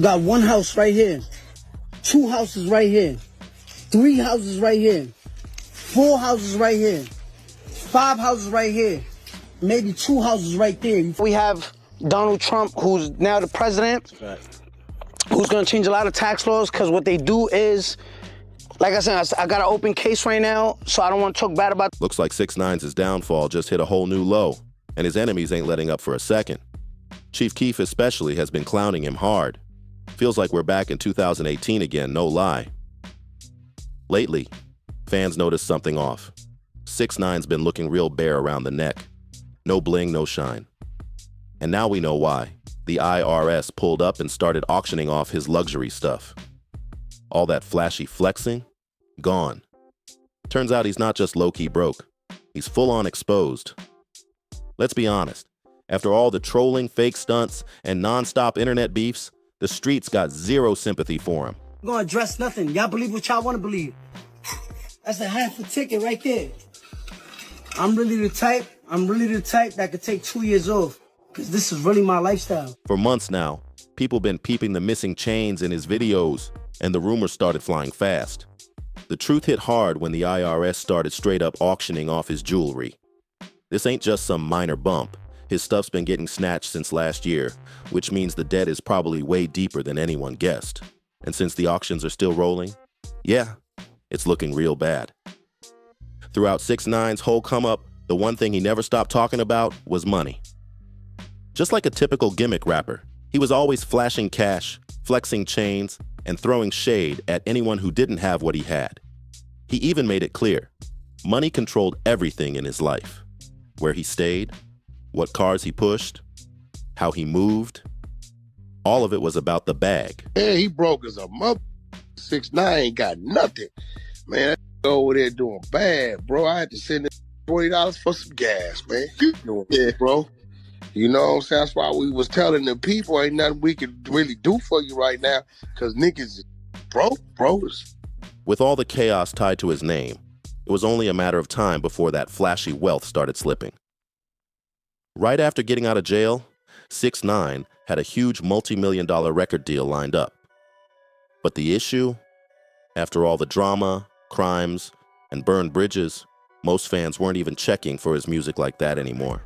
Got one house right here, 2 houses right here, 3 houses right here, 4 houses right here, 5 houses right here, maybe 2 houses right there. We have Donald Trump, who's now the president, who's gonna change a lot of tax laws, because what they do is, like I said, I got an open case right now, so I don't want to talk bad about. Looks like 6ix9ine's downfall just hit a whole new low, and his enemies ain't letting up for a second. Chief Keef especially has been clowning him hard. Feels like we're back in 2018 again, no lie. Lately, fans noticed something off. 6ix9ine's been looking real bare around the neck. No bling, no shine. And now we know why. The IRS pulled up and started auctioning off his luxury stuff. All that flashy flexing, gone. Turns out he's not just low-key broke. He's full-on exposed. Let's be honest. After all the trolling, fake stunts, and non-stop internet beefs, the streets got zero sympathy for him. I'm gonna address nothing. Y'all believe what y'all wanna believe. That's a half a ticket right there. I'm really the type that could take 2 years off, because this is really my lifestyle. For months now, people been peeping the missing chains in his videos, and the rumors started flying fast. The truth hit hard when the IRS started straight up auctioning off his jewelry. This ain't just some minor bump. His stuff's been getting snatched since last year, which means the debt is probably way deeper than anyone guessed. And since the auctions are still rolling, yeah, it's looking real bad. Throughout 6ix9ine's whole come-up, the one thing he never stopped talking about was money. Just like a typical gimmick rapper, he was always flashing cash, flexing chains, and throwing shade at anyone who didn't have what he had. He even made it clear, money controlled everything in his life. Where he stayed, what cars he pushed, how he moved. All of it was about the bag. Yeah, he broke as a mother. 6ix9ine ain't got nothing. Man, that over there doing bad, bro. I had to send him $20 for some gas, man. Yeah, bro. You know what I'm saying? That's why we was telling the people ain't nothing we can really do for you right now, because niggas is broke, bro. With all the chaos tied to his name, it was only a matter of time before that flashy wealth started slipping. Right after getting out of jail, 6ix9ine had a huge multi-million-dollar record deal lined up. But the issue? After all the drama, crimes, and burned bridges, most fans weren't even checking for his music like that anymore.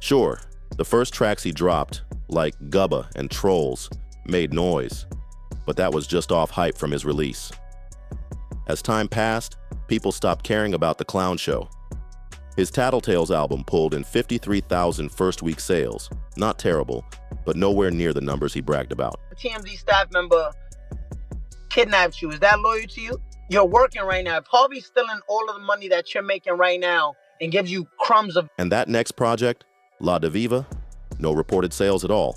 Sure, the first tracks he dropped, like Gubba and Trolls, made noise, but that was just off hype from his release. As time passed, people stopped caring about the clown show. His Tattletales album pulled in 53,000 first-week sales. Not terrible, but nowhere near the numbers he bragged about. A TMZ staff member kidnapped you. Is that loyal to you? You're working right now. If Harvey's stealing all of the money that you're making right now and gives you crumbs of... And that next project, La Diviva, no reported sales at all.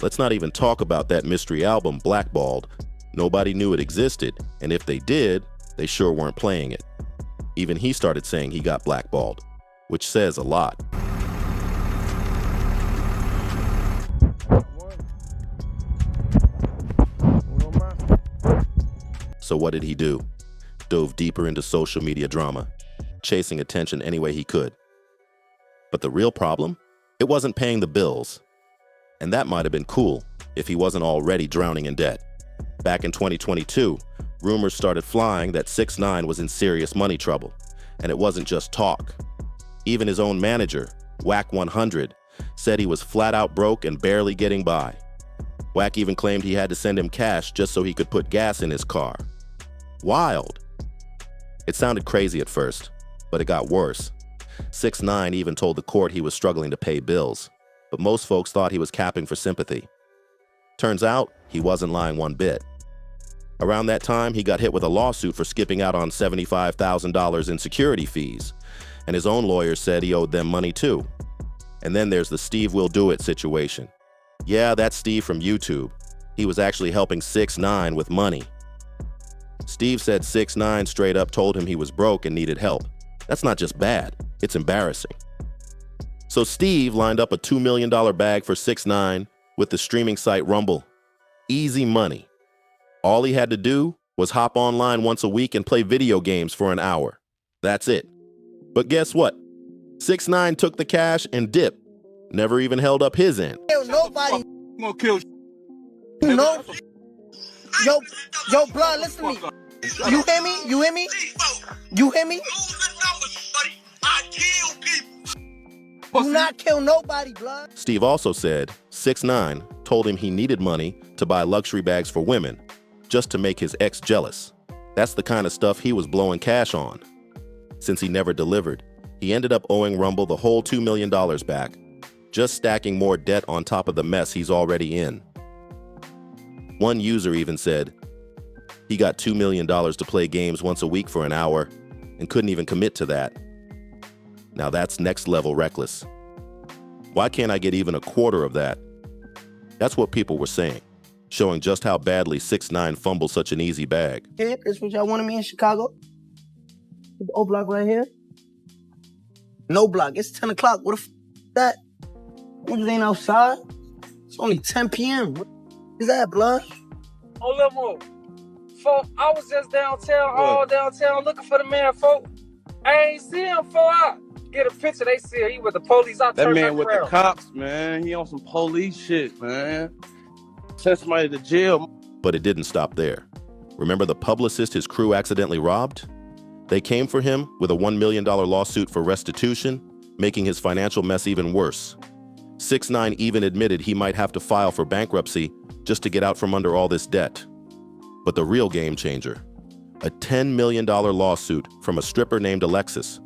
Let's not even talk about that mystery album, Blackballed. Nobody knew it existed, and if they did, they sure weren't playing it. Even he started saying he got blackballed, which says a lot. So what did he do? Dove deeper into social media drama, chasing attention any way he could. But the real problem? It wasn't paying the bills. And that might have been cool if he wasn't already drowning in debt. Back in 2022, rumors started flying that 6ix9ine was in serious money trouble. And it wasn't just talk. Even his own manager, Wack 100, said he was flat out broke and barely getting by. Wack even claimed he had to send him cash just so he could put gas in his car. Wild. It sounded crazy at first, but it got worse. 6ix9ine even told the court he was struggling to pay bills, but most folks thought he was capping for sympathy. Turns out, he wasn't lying one bit. Around that time, he got hit with a lawsuit for skipping out on $75,000 in security fees, and his own lawyers said he owed them money too. And then there's the Steve Will Do It situation. Yeah, that's Steve from YouTube. He was actually helping 6ix9ine with money. Steve said 6ix9ine straight up told him he was broke and needed help. That's not just bad, it's embarrassing. So Steve lined up a $2 million bag for 6ix9ine with the streaming site Rumble. Easy money. All he had to do was hop online once a week and play video games for an hour. That's it. But guess what? 6ix9ine took the cash and dipped. Never even held up his end. Nobody. I'm gonna kill you. You know? Yo, blood, listen to me. You hear me? You hear me? You hear me? Do not kill nobody, blood. Steve also said 6ix9ine told him he needed money to buy luxury bags for women just to make his ex jealous. That's the kind of stuff he was blowing cash on. Since he never delivered, he ended up owing Rumble the whole $2 million back, just stacking more debt on top of the mess he's already in. One user even said he got $2 million to play games once a week for an hour and couldn't even commit to that. Now that's next level reckless. Why can't I get even a quarter of that? That's what people were saying, showing just how badly 6ix9ine fumbled such an easy bag. Here, this what y'all wanted me in Chicago? The O block right here. No block. It's 10 o'clock. What the f that? Niggas ain't outside. It's only 10 p.m. What is that, blood? Oh, Limo. Folk, I was just downtown, all downtown, looking for the man, folk. I ain't see him, folk. I get a picture. They see he with the police. I That turned man back with around. the cops, man. He on some police shit, man. Sent somebody to jail. But it didn't stop there. Remember the publicist his crew accidentally robbed? They came for him with a $1 million lawsuit for restitution, making his financial mess even worse. 6ix9ine even admitted he might have to file for bankruptcy just to get out from under all this debt. But the real game changer, a $10 million lawsuit from a stripper named Alexis.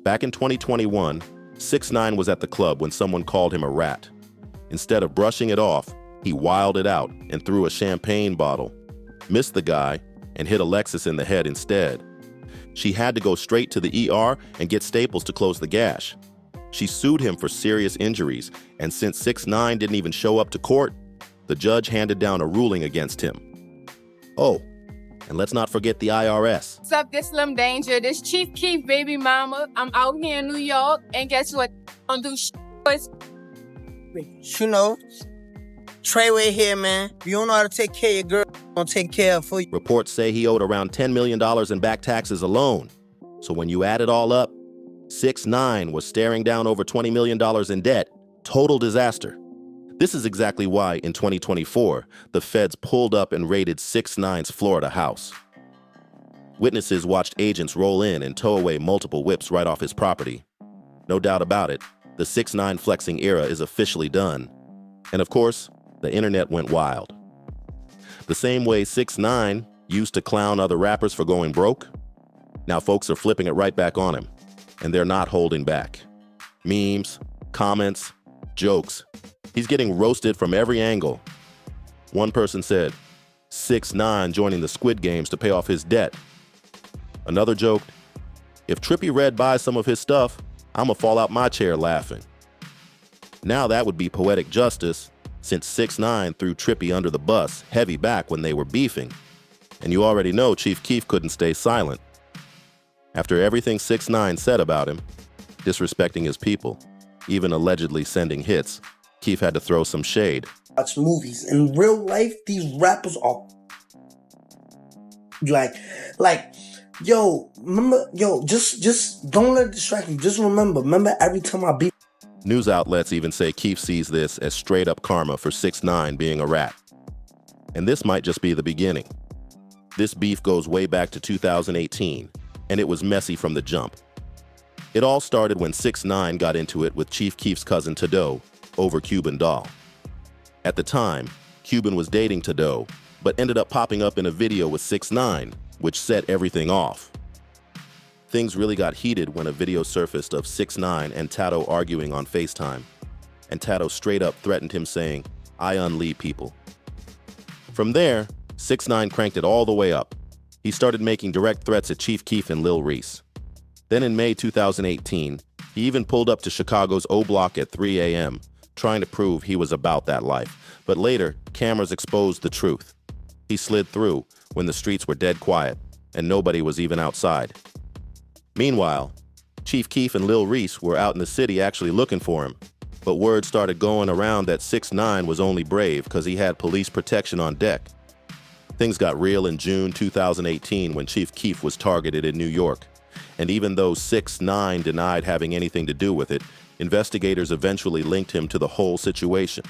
Back in 2021, 6ix9ine was at the club when someone called him a rat. Instead of brushing it off, he wilded out and threw a champagne bottle, missed the guy, and hit Alexis in the head instead. She had to go straight to the ER and get staples to close the gash. She sued him for serious injuries, and since 6ix9ine didn't even show up to court, the judge handed down a ruling against him. Oh, and let's not forget the IRS. What's up, this Slim Danger? This Chief Keef, baby mama. I'm out here in New York, and guess what? I'm gonna do You know, Treyway here, man. If you don't know how to take care of your girl, I'm gonna take care of her for you. Reports say he owed around $10 million in back taxes alone. So when you add it all up, 6ix9ine was staring down over $20 million in debt. Total disaster. This is exactly why, in 2024, the feds pulled up and raided 6ix9ine's Florida house. Witnesses watched agents roll in and tow away multiple whips right off his property. No doubt about it, the 6ix9ine flexing era is officially done. And of course, the internet went wild. The same way 6ix9ine used to clown other rappers for going broke, now folks are flipping it right back on him, and they're not holding back. Memes, comments, jokes. He's getting roasted from every angle. One person said, 6ix9ine joining the Squid Games to pay off his debt. Another joked, if Trippie Redd buys some of his stuff, I'ma fall out my chair laughing. Now that would be poetic justice, since 6ix9ine threw Trippie under the bus heavy back when they were beefing. And you already know Chief Keef couldn't stay silent. After everything 6ix9ine said about him, disrespecting his people, even allegedly sending hits, Keef had to throw some shade. Watch movies. In real life, these rappers are like, yo, remember, just don't let it distract you. Just remember every time I beat. News outlets even say Keef sees this as straight up karma for 6ix9ine being a rat. And this might just be the beginning. This beef goes way back to 2018, and it was messy from the jump. It all started when 6ix9ine got into it with Chief Keef's cousin Tado over Cuban Doll. At the time, Cuban was dating Tado, but ended up popping up in a video with 6ix9ine, which set everything off. Things really got heated when a video surfaced of 6ix9ine and Tado arguing on FaceTime, and Tado straight up threatened him saying, "I unlee people." From there, 6ix9ine cranked it all the way up. He started making direct threats at Chief Keef and Lil Reese. Then in May 2018, he even pulled up to Chicago's O Block at 3 a.m., trying to prove he was about that life. But later, cameras exposed the truth. He slid through when the streets were dead quiet, and nobody was even outside. Meanwhile, Chief Keef and Lil Reese were out in the city actually looking for him, but word started going around that 6ix9ine was only brave because he had police protection on deck. Things got real in June 2018 when Chief Keef was targeted in New York. And even though 6ix9ine denied having anything to do with it, investigators eventually linked him to the whole situation.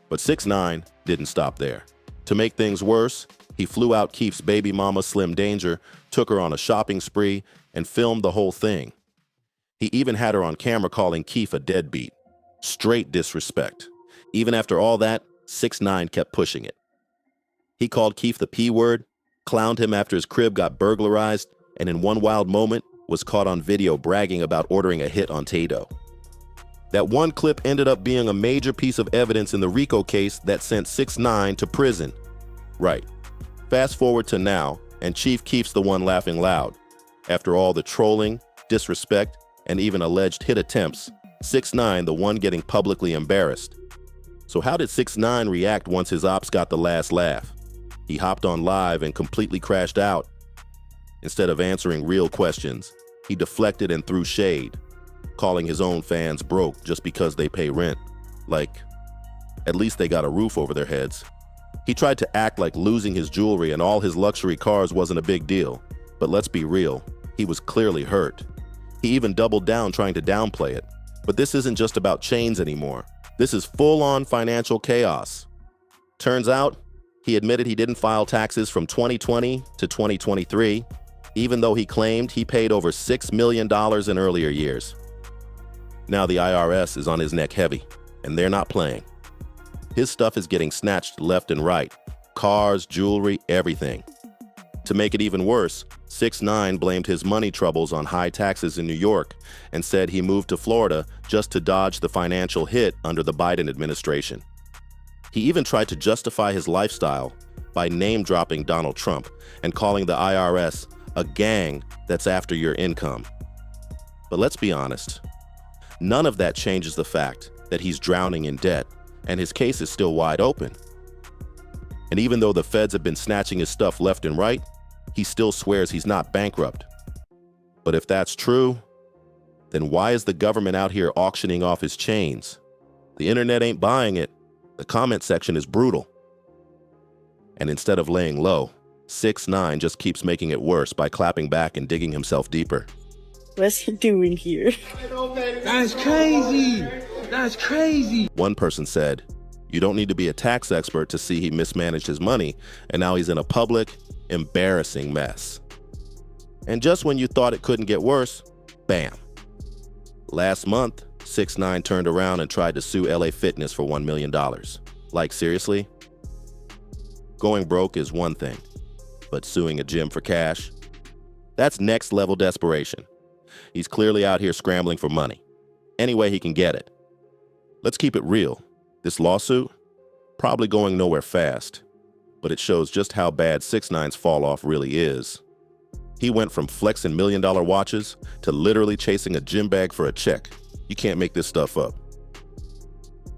But 6ix9ine, didn't stop there. To make things worse, he flew out Keef's baby mama Slim Danger, took her on a shopping spree, and filmed the whole thing. He even had her on camera calling Keef a deadbeat. Straight disrespect. Even after all that, 6ix9ine kept pushing it. He called Keef the P word, clowned him after his crib got burglarized, and in one wild moment was caught on video bragging about ordering a hit on Tato. That one clip ended up being a major piece of evidence in the RICO case that sent 6ix9ine to prison. Right. Fast forward to now, and Chief Keef's the one laughing loud. After all the trolling, disrespect, and even alleged hit attempts, 6ix9ine the one getting publicly embarrassed. So how did 6ix9ine react once his ops got the last laugh? He hopped on live and completely crashed out. Instead of answering real questions, he deflected and threw shade, calling his own fans broke just because they pay rent. Like, at least they got a roof over their heads. He tried to act like losing his jewelry and all his luxury cars wasn't a big deal. But let's be real, he was clearly hurt. He even doubled down trying to downplay it. But this isn't just about chains anymore. This is full-on financial chaos. Turns out, he admitted he didn't file taxes from 2020 to 2023, even though he claimed he paid over $6 million in earlier years. Now the IRS is on his neck heavy, and they're not playing. His stuff is getting snatched left and right. Cars, jewelry, everything. To make it even worse, 6ix9ine blamed his money troubles on high taxes in New York and said he moved to Florida just to dodge the financial hit under the Biden administration. He even tried to justify his lifestyle by name-dropping Donald Trump and calling the IRS a gang that's after your income. But let's be honest, none of that changes the fact that he's drowning in debt and his case is still wide open. And even though the feds have been snatching his stuff left and right, he still swears he's not bankrupt. But if that's true, then why is the government out here auctioning off his chains? The internet ain't buying it. The comment section is brutal. And instead of laying low, 6ix9ine just keeps making it worse by clapping back and digging himself deeper. What's he doing here? That's crazy. That's crazy. One person said, "You don't need to be a tax expert to see he mismanaged his money, and now he's in a public, embarrassing mess." And just when you thought it couldn't get worse, bam. Last month, 6ix9ine turned around and tried to sue LA Fitness for $1 million. Like, seriously? Going broke is one thing, but suing a gym for cash? That's next level desperation. He's clearly out here scrambling for money. Any way he can get it. Let's keep it real. This lawsuit? Probably going nowhere fast. But it shows just how bad 6ix9ine's fall off really is. He went from flexing $1 million watches to literally chasing a gym bag for a check. You can't make this stuff up.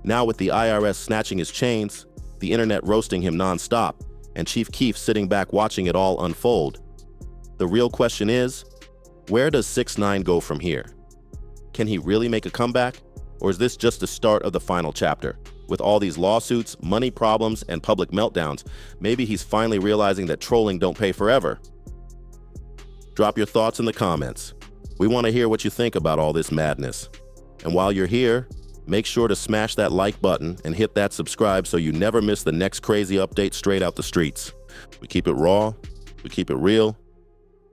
Now with the IRS snatching his chains, the internet roasting him nonstop, and Chief Keef sitting back watching it all unfold, the real question is, where does 6ix9ine go from here? Can he really make a comeback? Or is this just the start of the final chapter? With all these lawsuits, money problems, and public meltdowns, maybe he's finally realizing that trolling don't pay forever. Drop your thoughts in the comments. We want to hear what you think about all this madness. And while you're here, make sure to smash that like button and hit that subscribe so you never miss the next crazy update straight out the streets. We keep it raw, we keep it real,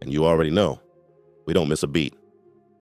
and you already know, we don't miss a beat.